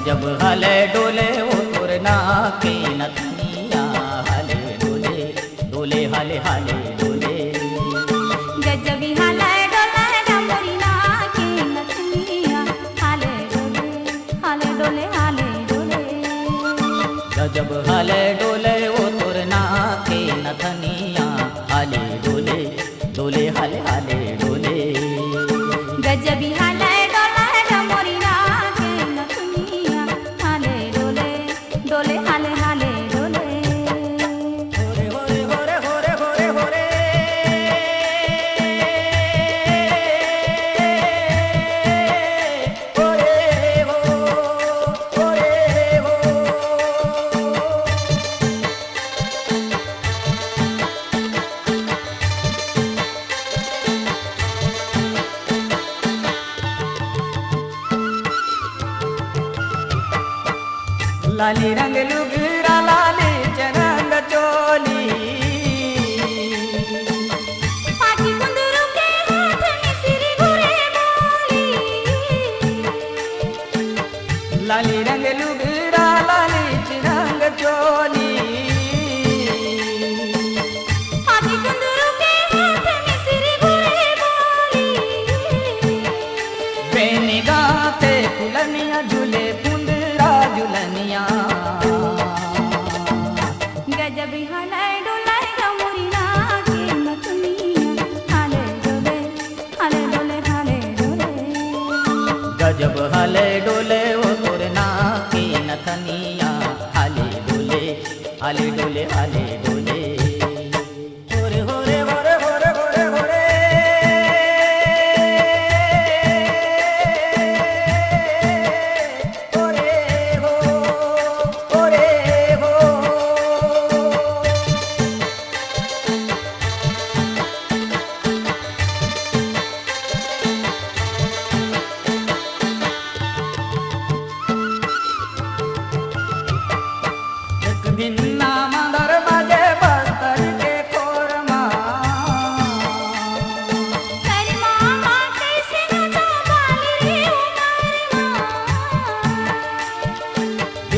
गजब हले डोले वो तुरना के नथनिया हले डोले डोले हले हले डोले गजब हले डोले डमरीना के नथनिया हले डोले हले डोले हले डोले गजब हले डोले वो तुरना के नथनिया हले डोले डोले हले हले डोले गजब हले डोले डमरीना के नथनिया हले डोले डोले हले हले डोले होरे होरे होरे होरे होरे होरे हो होरे हो लाली रंग लुगरा लाली चरंग चोली पाटी कुंदरू के हाथ में सिरी घुरे बोली लाली रंग लुगरा लाली चरंग चोली पाटी कुंदरू के हाथ में सिरी घुरे बोली बेनिगाते फुलनिया झूले पुंदरा झुलनिया गजब हले डोले गमुरीना के नथनिया हले डोले हले डोले हले डोले गजब हले डोले वो तुरना की नथनिया हले डोले हले डोले हले डोले होरे होरे होरे होरे होरे होरे होरे हो होरे हो एक भिन्ना मदर बजे बस्तर के कोरमा तेरी मामा कैसे नचा बाली रे उमरमा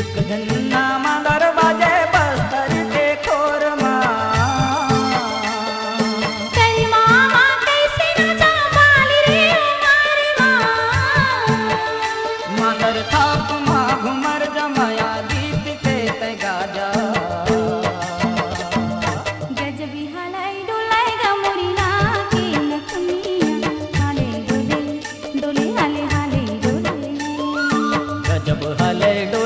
एक भिन्ना मदर बजे बस्तर के कोरमा तेरी मामा कैसे नचा बाली रे उमरमा मदर थाप मा घुमर जमाया गीत के गाजा गजब हले डोले गमुरीना के नथनिया हले डोले डोले हले हले डोले गजब हले डो